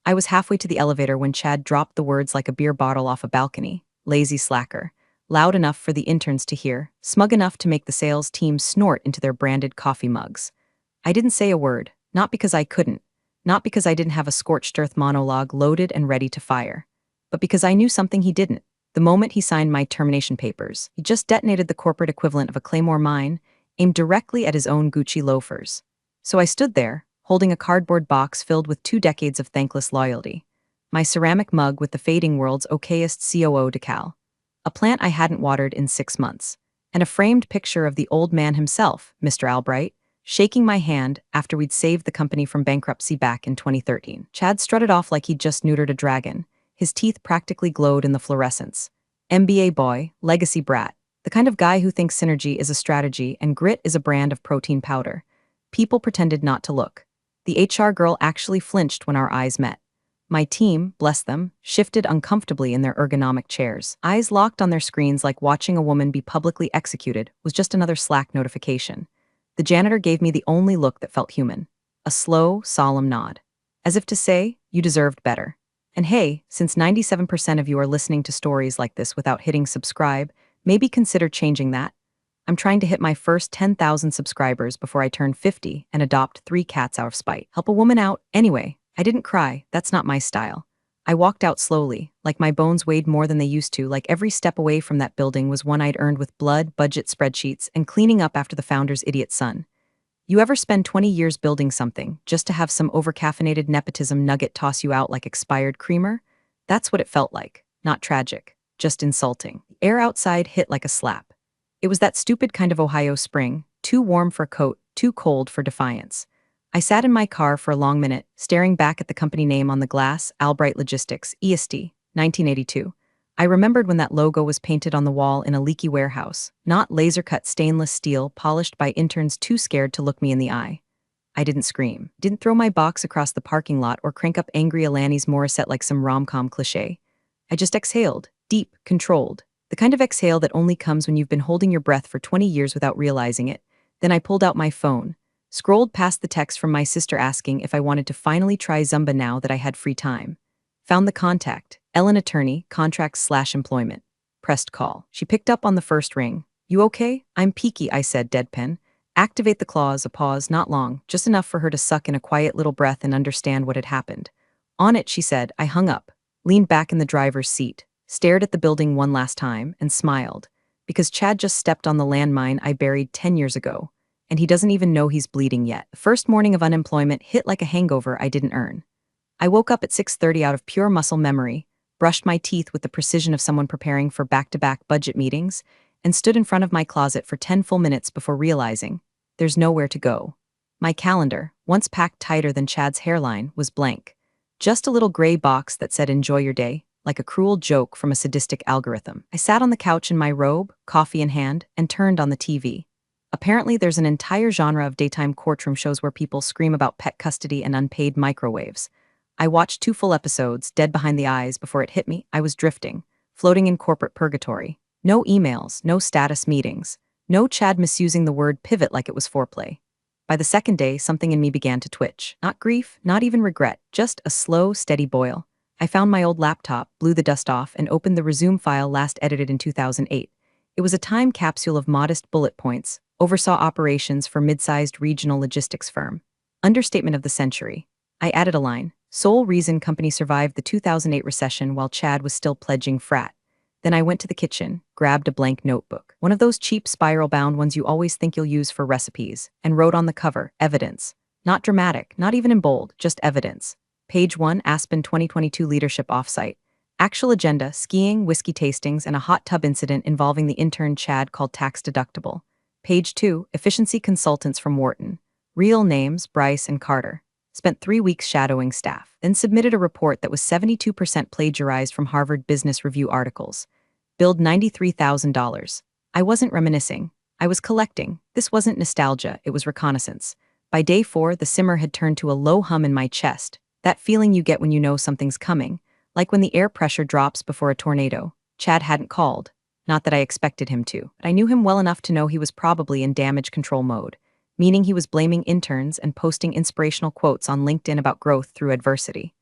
I was halfway to the elevator when Chad dropped the words like a beer bottle off a balcony. Lazy slacker. Loud enough for the interns to hear, smug enough to make the sales team snort into their branded coffee mugs. I didn't say a word, not because I couldn't, not because I didn't have a scorched earth monologue loaded and ready to fire, but because I knew something he didn't. The moment he signed my termination papers, he just detonated the corporate equivalent of a Claymore mine, aimed directly at his own Gucci loafers. So I stood there, holding a cardboard box filled with 2 decades of thankless loyalty, my ceramic mug with the fading world's okayest COO decal, a plant I hadn't watered in 6 months, and a framed picture of the old man himself, Mr. Albright, shaking my hand after we'd saved the company from bankruptcy back in 2013. Chad strutted off like he'd just neutered a dragon. His teeth practically glowed in the fluorescence. MBA boy, legacy brat, the kind of guy who thinks synergy is a strategy and grit is a brand of protein powder. People pretended not to look. The HR girl actually flinched when our eyes met. My team, bless them, shifted uncomfortably in their ergonomic chairs. Eyes locked on their screens like watching a woman be publicly executed was just another Slack notification. The janitor gave me the only look that felt human. A slow, solemn nod. As if to say, you deserved better. And hey, since 97% of you are listening to stories like this without hitting subscribe, maybe consider changing that. I'm trying to hit my first 10,000 subscribers before I turn 50 and adopt 3 cats out of spite. Help a woman out. Anyway, I didn't cry. That's not my style. I walked out slowly, like my bones weighed more than they used to, like every step away from that building was one I'd earned with blood, budget spreadsheets, and cleaning up after the founder's idiot son. You ever spend 20 years building something just to have some overcaffeinated nepotism nugget toss you out like expired creamer? That's what it felt like. Not tragic, just insulting. The air outside hit like a slap. It was that stupid kind of Ohio spring, too warm for a coat, too cold for defiance. I sat in my car for a long minute, staring back at the company name on the glass, Albright Logistics, EST, 1982. I remembered when that logo was painted on the wall in a leaky warehouse, not laser-cut stainless steel polished by interns too scared to look me in the eye. I didn't scream, didn't throw my box across the parking lot or crank up angry Alanis Morissette like some rom-com cliché. I just exhaled, deep, controlled, the kind of exhale that only comes when you've been holding your breath for 20 years without realizing it. Then I pulled out my phone, scrolled past the text from my sister asking if I wanted to finally try Zumba now that I had free time. Found the contact, Ellen attorney, contracts/employment. Pressed call. She picked up on the first ring. You okay? I'm peaky, I said, deadpan. Activate the clause, a pause, not long, just enough for her to suck in a quiet little breath and understand what had happened. On it, she said. I hung up, leaned back in the driver's seat, stared at the building one last time, and smiled. Because Chad just stepped on the landmine I buried 10 years ago. And he doesn't even know he's bleeding yet. The first morning of unemployment hit like a hangover I didn't earn. I woke up at 6:30 out of pure muscle memory, brushed my teeth with the precision of someone preparing for back-to-back budget meetings, and stood in front of my closet for 10 full minutes before realizing there's nowhere to go. My calendar, once packed tighter than Chad's hairline, was blank. Just a little gray box that said enjoy your day, like a cruel joke from a sadistic algorithm. I sat on the couch in my robe, coffee in hand, and turned on the TV. Apparently, there's an entire genre of daytime courtroom shows where people scream about pet custody and unpaid microwaves. I watched 2 full episodes, dead behind the eyes, before it hit me. I was drifting, floating in corporate purgatory. No emails, no status meetings, no Chad misusing the word pivot like it was foreplay. By the second day, something in me began to twitch. Not grief, not even regret, just a slow, steady boil. I found my old laptop, blew the dust off, and opened the resume file last edited in 2008. It was a time capsule of modest bullet points, oversaw operations for mid-sized regional logistics firm. Understatement of the century. I added a line. Sole reason company survived the 2008 recession while Chad was still pledging frat. Then I went to the kitchen, grabbed a blank notebook, one of those cheap spiral-bound ones you always think you'll use for recipes, and wrote on the cover, evidence. Not dramatic, not even in bold, just evidence. Page 1, Aspen 2022 Leadership Offsite. Actual agenda, skiing, whiskey tastings, and a hot tub incident involving the intern Chad called tax deductible. Page 2, Efficiency Consultants from Wharton. Real names, Bryce and Carter. Spent 3 weeks shadowing staff, then submitted a report that was 72% plagiarized from Harvard Business Review articles. Billed $93,000. I wasn't reminiscing. I was collecting. This wasn't nostalgia, it was reconnaissance. By day 4, the simmer had turned to a low hum in my chest, that feeling you get when you know something's coming, like when the air pressure drops before a tornado. Chad hadn't called. Not that I expected him to, but I knew him well enough to know he was probably in damage control mode, meaning he was blaming interns and posting inspirational quotes on LinkedIn about growth through adversity.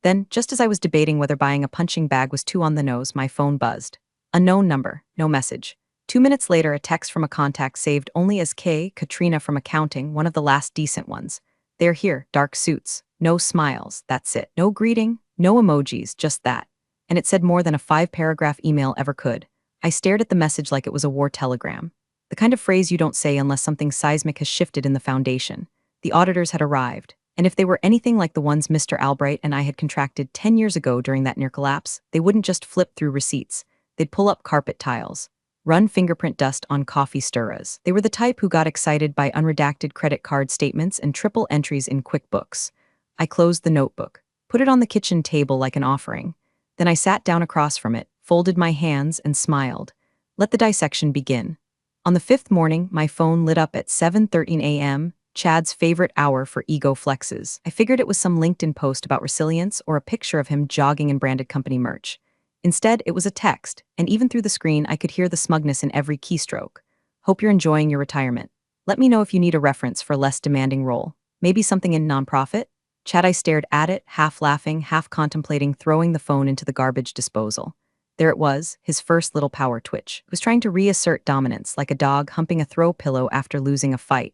Then, just as I was debating whether buying a punching bag was too on the nose, my phone buzzed. Unknown number, no message. 2 minutes later, a text from a contact saved only as Katrina from accounting, one of the last decent ones. They're here, dark suits. No smiles, that's it. No greeting, no emojis, just that. And it said more than a 5-paragraph email ever could. I stared at the message like it was a war telegram. The kind of phrase you don't say unless something seismic has shifted in the foundation. The auditors had arrived, and if they were anything like the ones Mr. Albright and I had contracted 10 years ago during that near collapse, they wouldn't just flip through receipts. They'd pull up carpet tiles, run fingerprint dust on coffee stirrers. They were the type who got excited by unredacted credit card statements and triple entries in QuickBooks. I closed the notebook, put it on the kitchen table like an offering. Then I sat down across from it, folded my hands, and smiled. Let the dissection begin. On the 5th morning, my phone lit up at 7:13 a.m., Chad's favorite hour for ego flexes. I figured it was some LinkedIn post about resilience or a picture of him jogging in branded company merch. Instead, it was a text, and even through the screen, I could hear the smugness in every keystroke. Hope you're enjoying your retirement. Let me know if you need a reference for a less demanding role. Maybe something in nonprofit? Chad, I stared at it, half laughing, half contemplating throwing the phone into the garbage disposal. There it was, his first little power twitch. He was trying to reassert dominance, like a dog humping a throw pillow after losing a fight.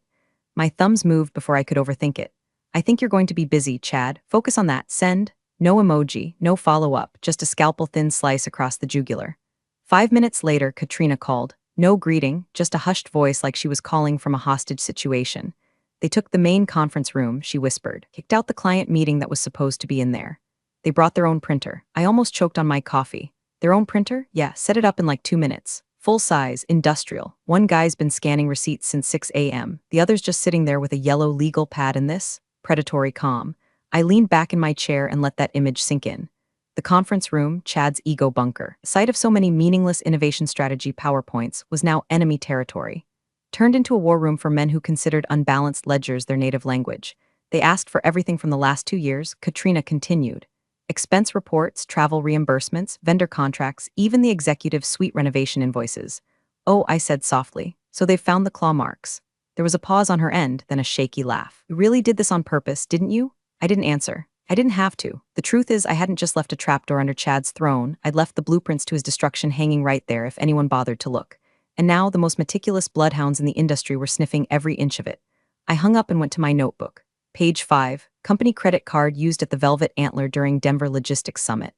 My thumbs moved before I could overthink it. I think you're going to be busy, Chad. Focus on that. Send. No emoji, no follow-up, just a scalpel-thin slice across the jugular. 5 minutes later, Katrina called. No greeting, just a hushed voice like she was calling from a hostage situation. They took the main conference room, she whispered, kicked out the client meeting that was supposed to be in there. They brought their own printer. I almost choked on my coffee. Their own printer? Yeah, set it up in like 2 minutes. Full size, industrial. One guy's been scanning receipts since 6 a.m. The other's just sitting there with a yellow legal pad in this predatory calm. I leaned back in my chair and let that image sink in. The conference room, Chad's ego bunker, the site of so many meaningless innovation strategy PowerPoints, was now enemy territory. Turned into a war room for men who considered unbalanced ledgers their native language. They asked for everything from the last 2 years, Katrina continued. Expense reports, travel reimbursements, vendor contracts, even the executive suite renovation invoices. Oh, I said softly, so they've found the claw marks. There was a pause on her end, then a shaky laugh. You really did this on purpose, didn't you? I didn't answer. I didn't have to. The truth is, I hadn't just left a trapdoor under Chad's throne, I'd left the blueprints to his destruction hanging right there if anyone bothered to look. And now the most meticulous bloodhounds in the industry were sniffing every inch of it. I hung up and went to my notebook. Page 5, company credit card used at the Velvet Antler during Denver Logistics Summit.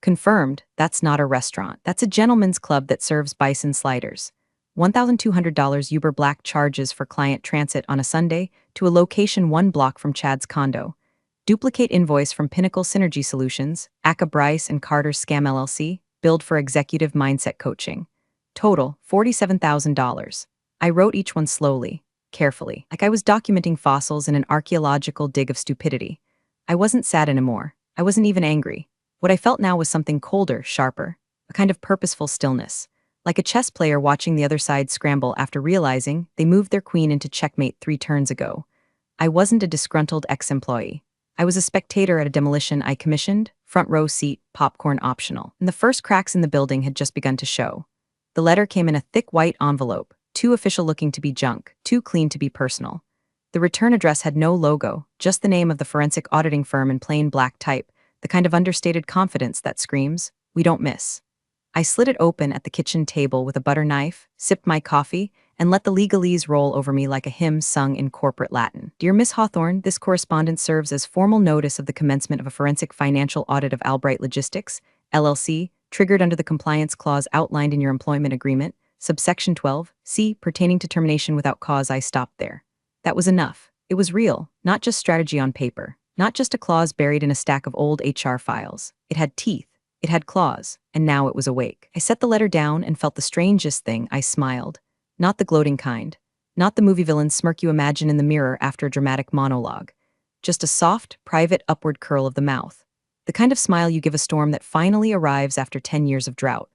Confirmed, that's not a restaurant. That's a gentleman's club that serves bison sliders. $1,200 Uber Black charges for client transit on a Sunday to a location 1 block from Chad's condo. Duplicate invoice from Pinnacle Synergy Solutions, Aka Bryce and Carter Scam LLC, billed for executive mindset coaching. Total, $47,000. I wrote each one slowly, carefully, like I was documenting fossils in an archaeological dig of stupidity. I wasn't sad anymore. I wasn't even angry. What I felt now was something colder, sharper, a kind of purposeful stillness, like a chess player watching the other side scramble after realizing they moved their queen into checkmate 3 turns ago. I wasn't a disgruntled ex-employee. I was a spectator at a demolition I commissioned, front row seat, popcorn optional, and the first cracks in the building had just begun to show. The letter came in a thick white envelope, too official looking to be junk, too clean to be personal. The return address had no logo, just the name of the forensic auditing firm in plain black type, the kind of understated confidence that screams, "We don't miss." I slid it open at the kitchen table with a butter knife, sipped my coffee, and let the legalese roll over me like a hymn sung in corporate Latin. Dear Miss Hawthorne, this correspondence serves as formal notice of the commencement of a forensic financial audit of Albright Logistics, LLC, triggered under the compliance clause outlined in your employment agreement, subsection 12, C, pertaining to termination without cause. I stopped there. That was enough. It was real, not just strategy on paper, not just a clause buried in a stack of old HR files. It had teeth. It had claws, and now it was awake. I set the letter down and felt the strangest thing. I smiled. Not the gloating kind. Not the movie villain smirk you imagine in the mirror after a dramatic monologue. Just a soft, private upward curl of the mouth. The kind of smile you give a storm that finally arrives after 10 years of drought.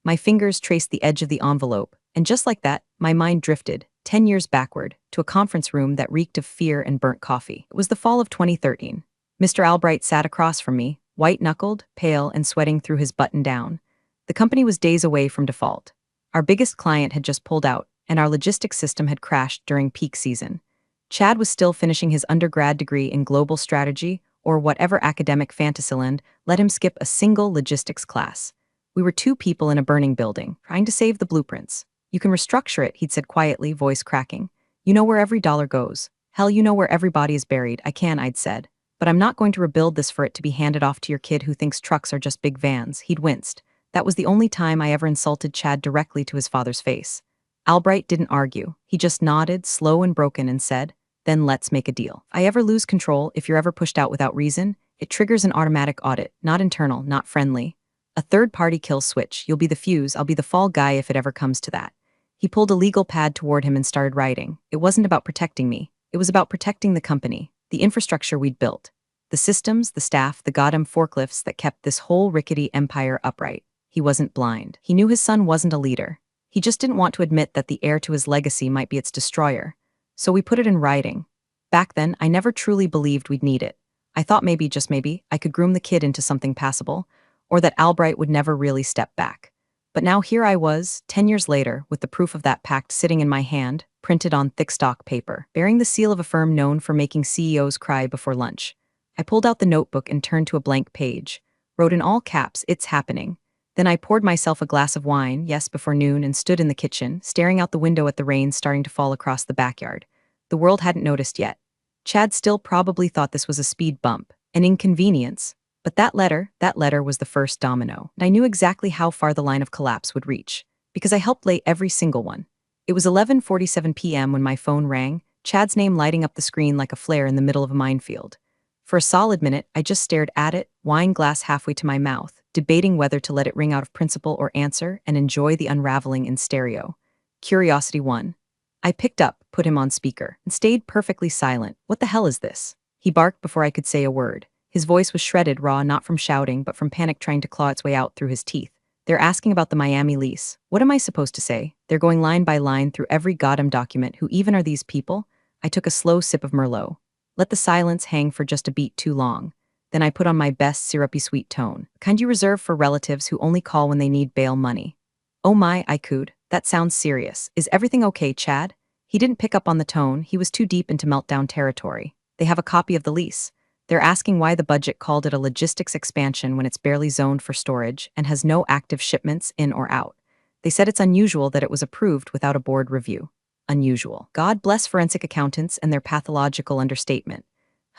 My fingers traced the edge of the envelope, and just like that, my mind drifted, 10 years backward, to a conference room that reeked of fear and burnt coffee. It was the fall of 2013. Mr. Albright sat across from me, white-knuckled, pale, and sweating through his button-down. The company was days away from default. Our biggest client had just pulled out, and our logistics system had crashed during peak season. Chad was still finishing his undergrad degree in global strategy, or whatever academic fantasyland let him skip a single logistics class. We were two people in a burning building, trying to save the blueprints. You can restructure it, he'd said quietly, voice cracking. You know where every dollar goes. Hell, you know where every body is buried. I can, I'd said. But I'm not going to rebuild this for it to be handed off to your kid who thinks trucks are just big vans. He'd winced. That was the only time I ever insulted Chad directly to his father's face. Albright didn't argue. He just nodded, slow and broken, and said, then let's make a deal. If I ever lose control, if you're ever pushed out without reason, it triggers an automatic audit, not internal, not friendly. A third-party kill switch. You'll be the fuse, I'll be the fall guy if it ever comes to that. He pulled a legal pad toward him and started writing. It wasn't about protecting me. It was about protecting the company, the infrastructure we'd built, the systems, the staff, the goddamn forklifts that kept this whole rickety empire upright. He wasn't blind. He knew his son wasn't a leader. He just didn't want to admit that the heir to his legacy might be its destroyer. So we put it in writing. Back then, I never truly believed we'd need it. I thought maybe, just maybe, I could groom the kid into something passable, or that Albright would never really step back. But now here I was, 10 years later, with the proof of that pact sitting in my hand, printed on thick stock paper, bearing the seal of a firm known for making CEOs cry before lunch. I pulled out the notebook and turned to a blank page, wrote in all caps, "It's happening." Then I poured myself a glass of wine, yes, before noon, and stood in the kitchen, staring out the window at the rain starting to fall across the backyard. The world hadn't noticed yet. Chad still probably thought this was a speed bump, an inconvenience. But that letter was the first domino. And I knew exactly how far the line of collapse would reach, because I helped lay every single one. It was 11:47 p.m. when my phone rang, Chad's name lighting up the screen like a flare in the middle of a minefield. For a solid minute, I just stared at it, wine glass halfway to my mouth, debating whether to let it ring out of principle or answer and enjoy the unraveling in stereo. Curiosity won. I picked up, put him on speaker, and stayed perfectly silent. What the hell is this? He barked before I could say a word. His voice was shredded raw, not from shouting, but from panic trying to claw its way out through his teeth. They're asking about the Miami lease. What am I supposed to say? They're going line by line through every goddamn document. Who even are these people? I took a slow sip of Merlot. Let the silence hang for just a beat too long. Then I put on my best syrupy sweet tone, the kind you reserve for relatives who only call when they need bail money. Oh my, I cooed. That sounds serious. Is everything okay, Chad? He didn't pick up on the tone. He was too deep into meltdown territory. They have a copy of the lease. They're asking why the budget called it a logistics expansion when it's barely zoned for storage and has no active shipments in or out. They said it's unusual that it was approved without a board review. Unusual. God bless forensic accountants and their pathological understatement.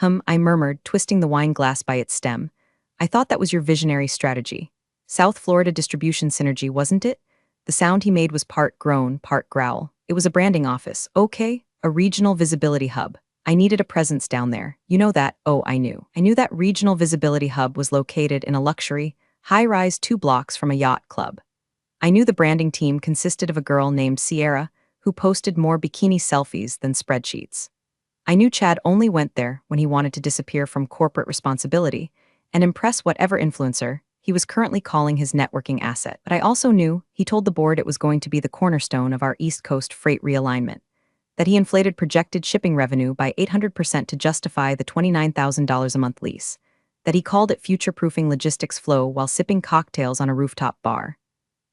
I murmured, twisting the wine glass by its stem. I thought that was your visionary strategy. South Florida distribution synergy, wasn't it? The sound he made was part groan, part growl. It was a branding office, okay? A regional visibility hub. I needed a presence down there. You know that? Oh, I knew. I knew that regional visibility hub was located in a luxury, high-rise 2 blocks from a yacht club. I knew the branding team consisted of a girl named Sierra, who posted more bikini selfies than spreadsheets. I knew Chad only went there when he wanted to disappear from corporate responsibility and impress whatever influencer he was currently calling his networking asset. But I also knew he told the board it was going to be the cornerstone of our East Coast freight realignment, that he inflated projected shipping revenue by 800% to justify the $29,000 a month lease, that he called it future-proofing logistics flow while sipping cocktails on a rooftop bar.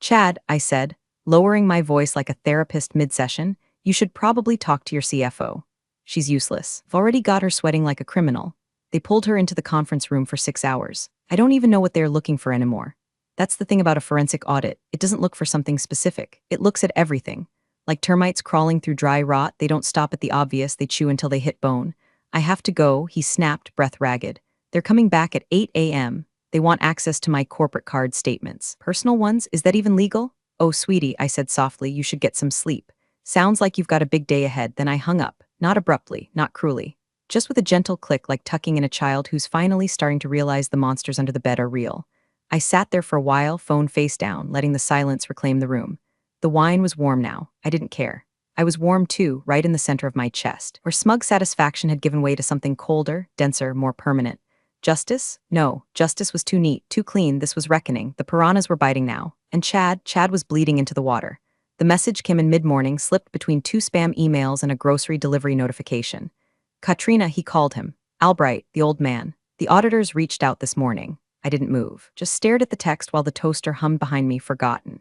Chad, I said, lowering my voice like a therapist mid-session, you should probably talk to your CFO. She's useless. I've already got her sweating like a criminal. They pulled her into the conference room for 6 hours. I don't even know what they're looking for anymore. That's the thing about a forensic audit. It doesn't look for something specific. It looks at everything. Like termites crawling through dry rot, they don't stop at the obvious, they chew until they hit bone. I have to go, he snapped, breath ragged. They're coming back at 8 a.m. They want access to my corporate card statements. Personal ones? Is that even legal? Oh, sweetie, I said softly, you should get some sleep. Sounds like you've got a big day ahead. Then I hung up, not abruptly, not cruelly. Just with a gentle click like tucking in a child who's finally starting to realize the monsters under the bed are real. I sat there for a while, phone face down, letting the silence reclaim the room. The wine was warm now. I didn't care. I was warm too, right in the center of my chest, where smug satisfaction had given way to something colder, denser, more permanent. Justice? No, justice was too neat, too clean. This was reckoning. The piranhas were biting now. And Chad was bleeding into the water. The message came in mid-morning, slipped between 2 spam emails and a grocery delivery notification. Katrina, he called him. Albright, the old man. The auditors reached out this morning. I didn't move, just stared at the text while the toaster hummed behind me, forgotten.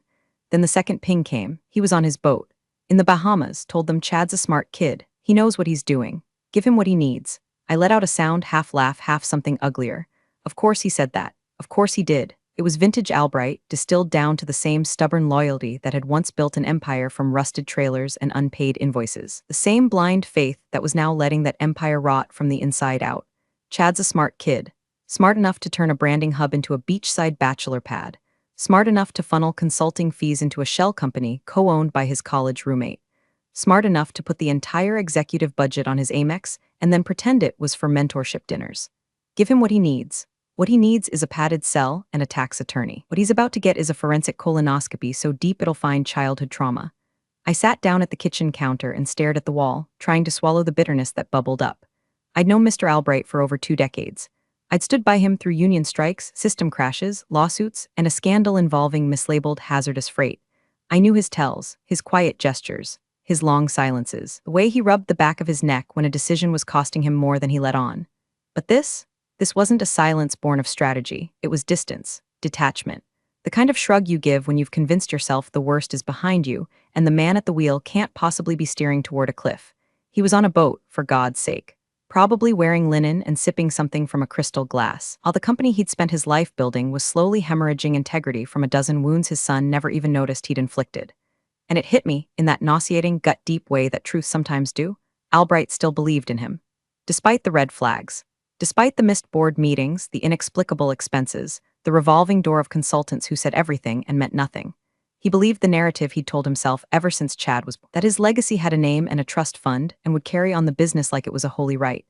Then the second ping came. He was on his boat. In the Bahamas, told them Chad's a smart kid. He knows what he's doing. Give him what he needs. I let out a sound, half laugh, half something uglier. Of course he said that. Of course he did. It was vintage Albright, distilled down to the same stubborn loyalty that had once built an empire from rusted trailers and unpaid invoices. The same blind faith that was now letting that empire rot from the inside out. Chad's a smart kid. Smart enough to turn a branding hub into a beachside bachelor pad. Smart enough to funnel consulting fees into a shell company co-owned by his college roommate. Smart enough to put the entire executive budget on his Amex and then pretend it was for mentorship dinners. Give him what he needs. What he needs is a padded cell and a tax attorney. What he's about to get is a forensic colonoscopy so deep it'll find childhood trauma. I sat down at the kitchen counter and stared at the wall, trying to swallow the bitterness that bubbled up. I'd known Mr. Albright for over 2 decades. I'd stood by him through union strikes, system crashes, lawsuits, and a scandal involving mislabeled hazardous freight. I knew his tells, his quiet gestures, his long silences, the way he rubbed the back of his neck when a decision was costing him more than he let on. But this wasn't a silence born of strategy. It was distance, detachment. The kind of shrug you give when you've convinced yourself the worst is behind you and the man at the wheel can't possibly be steering toward a cliff. He was on a boat, for God's sake. Probably wearing linen and sipping something from a crystal glass, while the company he'd spent his life building was slowly hemorrhaging integrity from a dozen wounds his son never even noticed he'd inflicted. And it hit me, in that nauseating, gut-deep way that truth sometimes do, Albright still believed in him. Despite the red flags. Despite the missed board meetings, the inexplicable expenses, the revolving door of consultants who said everything and meant nothing. He believed the narrative he'd told himself ever since Chad was born, that his legacy had a name and a trust fund and would carry on the business like it was a holy right.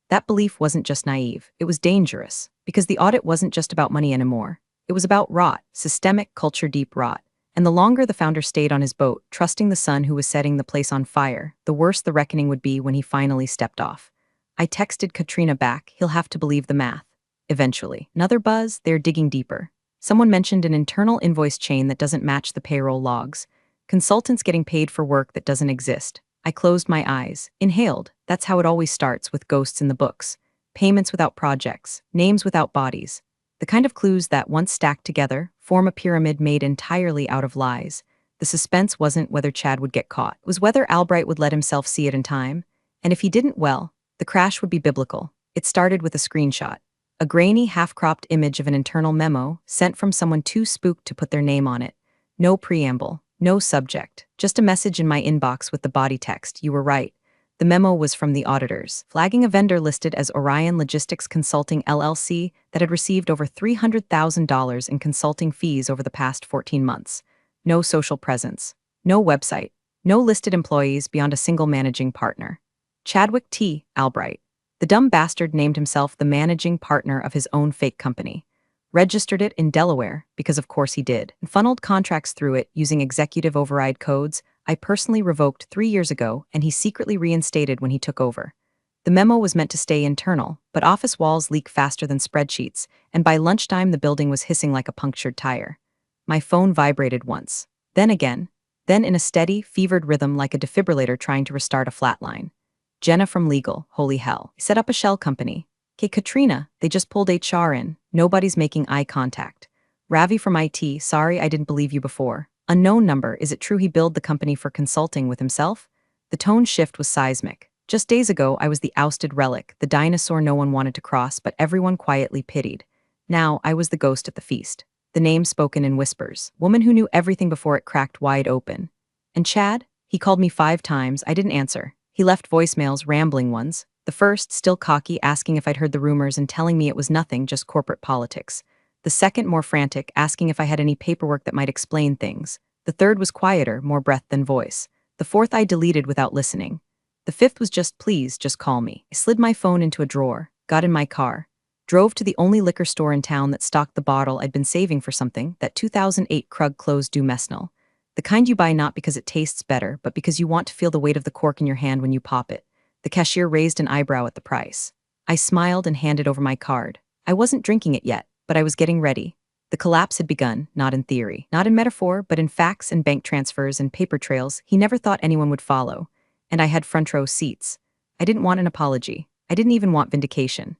That belief wasn't just naive, it was dangerous, because the audit wasn't just about money anymore. It was about rot, systemic, culture-deep rot. And the longer the founder stayed on his boat, trusting the son who was setting the place on fire, the worse the reckoning would be when he finally stepped off. I texted Katrina back, he'll have to believe the math. Eventually. Another buzz, they're digging deeper. Someone mentioned an internal invoice chain that doesn't match the payroll logs. Consultants getting paid for work that doesn't exist. I closed my eyes, inhaled. That's how it always starts with ghosts in the books. Payments without projects, names without bodies. The kind of clues that, once stacked together, form a pyramid made entirely out of lies. The suspense wasn't whether Chad would get caught. It was whether Albright would let himself see it in time. And if he didn't, well, the crash would be biblical. It started with a screenshot. A grainy, half-cropped image of an internal memo sent from someone too spooked to put their name on it. No preamble, no subject, just a message in my inbox with the body text, "You were right." The memo was from the auditors, flagging a vendor listed as Orion Logistics Consulting LLC that had received over $300,000 in consulting fees over the past 14 months. No social presence, no website, no listed employees beyond a single managing partner. Chadwick T. Albright. The dumb bastard named himself the managing partner of his own fake company. Registered it in Delaware, because of course he did, and funneled contracts through it using executive override codes I personally revoked 3 years ago and he secretly reinstated when he took over. The memo was meant to stay internal, but office walls leak faster than spreadsheets, and by lunchtime the building was hissing like a punctured tire. My phone vibrated once, then again, then in a steady, fevered rhythm like a defibrillator trying to restart a flatline. Jenna from legal, holy hell. Set up a shell company. Okay, Katrina, they just pulled HR in. Nobody's making eye contact. Ravi from IT, sorry I didn't believe you before. Unknown number, is it true he billed the company for consulting with himself? The tone shift was seismic. Just days ago, I was the ousted relic, the dinosaur no one wanted to cross, but everyone quietly pitied. Now, I was the ghost at the feast. The name spoken in whispers. Woman who knew everything before it cracked wide open. And Chad? He called me 5 times, I didn't answer. He left voicemails, rambling ones. The first, still cocky, asking if I'd heard the rumors and telling me it was nothing, just corporate politics. The second, more frantic, asking if I had any paperwork that might explain things. The third was quieter, more breath than voice. The fourth I deleted without listening. The fifth was just, please, just call me. I slid my phone into a drawer, got in my car, drove to the only liquor store in town that stocked the bottle I'd been saving for something, that 2008 Krug Closed Du Mesnil. The kind you buy not because it tastes better, but because you want to feel the weight of the cork in your hand when you pop it. The cashier raised an eyebrow at the price. I smiled and handed over my card. I wasn't drinking it yet, but I was getting ready. The collapse had begun, not in theory, not in metaphor, but in facts and bank transfers and paper trails he never thought anyone would follow. And I had front row seats. I didn't want an apology. I didn't even want vindication.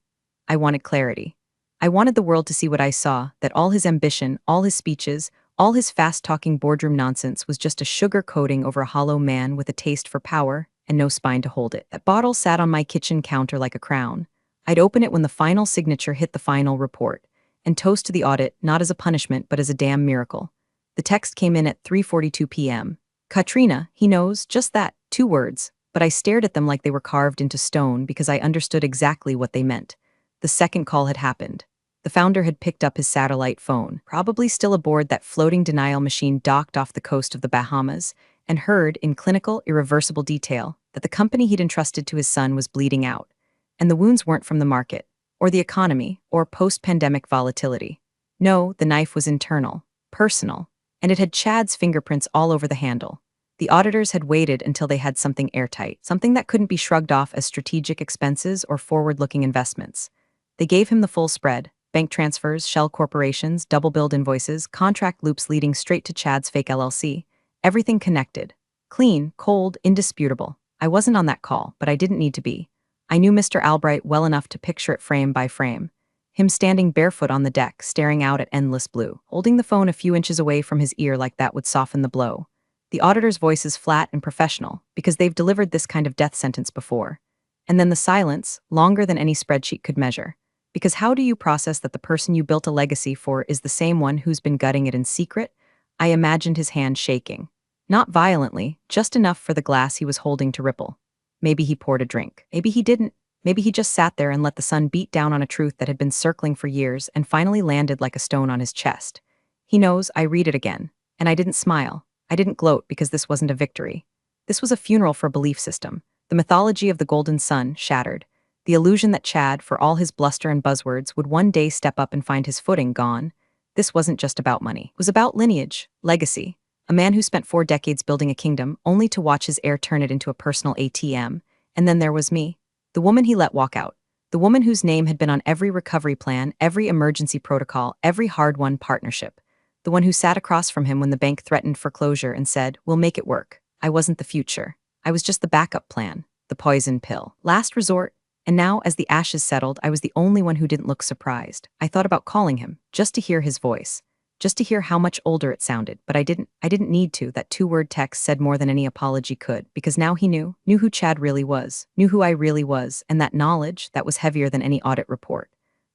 I wanted clarity. I wanted the world to see what I saw, that all his ambition, all his speeches, all his fast-talking boardroom nonsense was just a sugar coating over a hollow man with a taste for power and no spine to hold it. That bottle sat on my kitchen counter like a crown. I'd open it when the final signature hit the final report, and toast to the audit, not as a punishment, but as a damn miracle. The text came in at 3:42 p.m. Katrina, he knows, just that, 2 words, but I stared at them like they were carved into stone because I understood exactly what they meant. The second call had happened. The founder had picked up his satellite phone, probably still aboard that floating denial machine docked off the coast of the Bahamas, and heard, in clinical, irreversible detail, that the company he'd entrusted to his son was bleeding out. And the wounds weren't from the market, or the economy, or post-pandemic volatility. No, the knife was internal, personal, and it had Chad's fingerprints all over the handle. The auditors had waited until they had something airtight, something that couldn't be shrugged off as strategic expenses or forward-looking investments. They gave him the full spread: bank transfers, shell corporations, double-billed invoices, contract loops leading straight to Chad's fake LLC. Everything connected. Clean, cold, indisputable. I wasn't on that call, but I didn't need to be. I knew Mr. Albright well enough to picture it frame by frame. Him standing barefoot on the deck, staring out at endless blue, holding the phone a few inches away from his ear like that would soften the blow. The auditor's voice is flat and professional, because they've delivered this kind of death sentence before. And then the silence, longer than any spreadsheet could measure. Because how do you process that the person you built a legacy for is the same one who's been gutting it in secret? I imagined his hand shaking. Not violently, just enough for the glass he was holding to ripple. Maybe he poured a drink. Maybe he didn't. Maybe he just sat there and let the sun beat down on a truth that had been circling for years and finally landed like a stone on his chest. He knows. I read it again. And I didn't smile. I didn't gloat because this wasn't a victory. This was a funeral for a belief system. The mythology of the golden sun shattered. The illusion that Chad, for all his bluster and buzzwords, would one day step up and find his footing gone. This wasn't just about money. It was about lineage, legacy. A man who spent 4 decades building a kingdom only to watch his heir turn it into a personal ATM. And then there was me. The woman he let walk out. The woman whose name had been on every recovery plan, every emergency protocol, every hard-won partnership. The one who sat across from him when the bank threatened foreclosure and said, "We'll make it work." I wasn't the future. I was just the backup plan, the poison pill. Last resort. And now, as the ashes settled, I was the only one who didn't look surprised. I thought about calling him, just to hear his voice. Just to hear how much older it sounded, but I didn't need to. That 2-word text said more than any apology could, because now he knew who Chad really was, knew who I really was, and that knowledge, that was heavier than any audit report.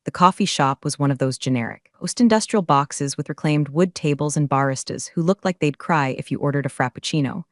The coffee shop was one of those generic, post-industrial boxes with reclaimed wood tables and baristas who looked like they'd cry if you ordered a frappuccino.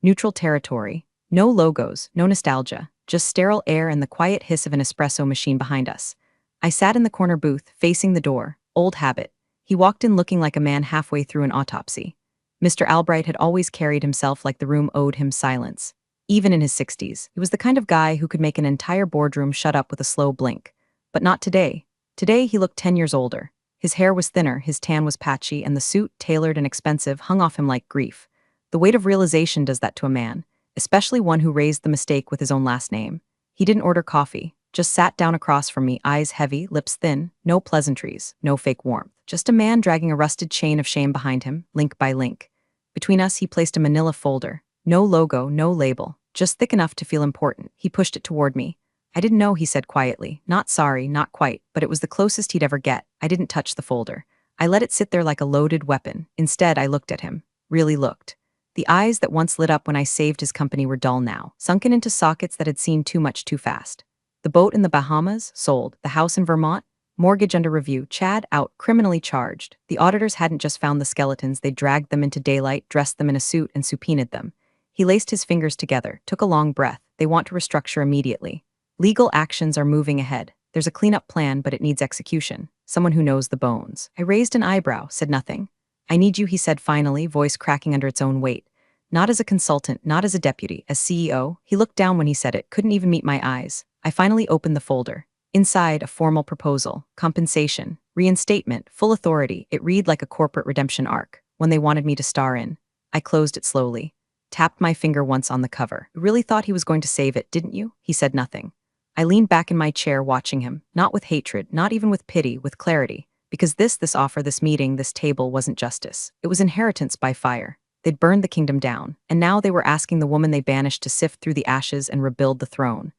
Neutral territory, no logos, no nostalgia, just sterile air and the quiet hiss of an espresso machine behind us. I sat in the corner booth, facing the door, old habit. He walked in looking like a man halfway through an autopsy. Mr. Albright had always carried himself like the room owed him silence. Even in his 60s, he was the kind of guy who could make an entire boardroom shut up with a slow blink. But not today. Today he looked 10 years older. His hair was thinner, his tan was patchy, and the suit, tailored and expensive, hung off him like grief. The weight of realization does that to a man, especially one who raised the mistake with his own last name. He didn't order coffee, just sat down across from me, eyes heavy, lips thin, no pleasantries, no fake warmth. Just a man dragging a rusted chain of shame behind him, link by link. Between us, he placed a manila folder. No logo, no label, just thick enough to feel important. He pushed it toward me. "I didn't know," he said quietly. "Not sorry, not quite, but it was the closest he'd ever get." I didn't touch the folder. I let it sit there like a loaded weapon. Instead, I looked at him. Really looked. The eyes that once lit up when I saved his company were dull now, sunken into sockets that had seen too much too fast. The boat in the Bahamas, sold. The house in Vermont, mortgage under review. Chad, out, criminally charged. The auditors hadn't just found the skeletons, they dragged them into daylight, dressed them in a suit, and subpoenaed them. He laced his fingers together, took a long breath. They want to restructure immediately. Legal actions are moving ahead. There's a cleanup plan, but it needs execution. Someone who knows the bones. I raised an eyebrow, said nothing. "I need you," he said finally, voice cracking under its own weight. "Not as a consultant, not as a deputy, as CEO." He looked down when he said it, couldn't even meet my eyes. I finally opened the folder. Inside, a formal proposal, compensation, reinstatement, full authority. It read like a corporate redemption arc, one they wanted me to star in. I closed it slowly, tapped my finger once on the cover. "You really thought he was going to save it, didn't you?" He said nothing. I leaned back in my chair watching him, not with hatred, not even with pity, with clarity. Because this offer, this meeting, this table wasn't justice. It was inheritance by fire. They'd burned the kingdom down, and now they were asking the woman they banished to sift through the ashes and rebuild the throne.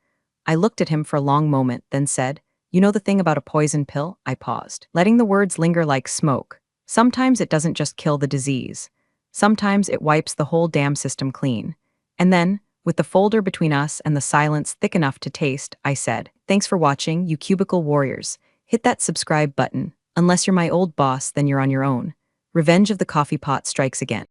I looked at him for a long moment, then said, "You know the thing about a poison pill?" I paused, letting the words linger like smoke. "Sometimes it doesn't just kill the disease. Sometimes it wipes the whole damn system clean. And then, With the folder between us and the silence thick enough to taste, I said, "Thanks for watching, you cubicle warriors. Hit that subscribe button. Unless you're my old boss, then you're on your own. Revenge of the coffee pot strikes again."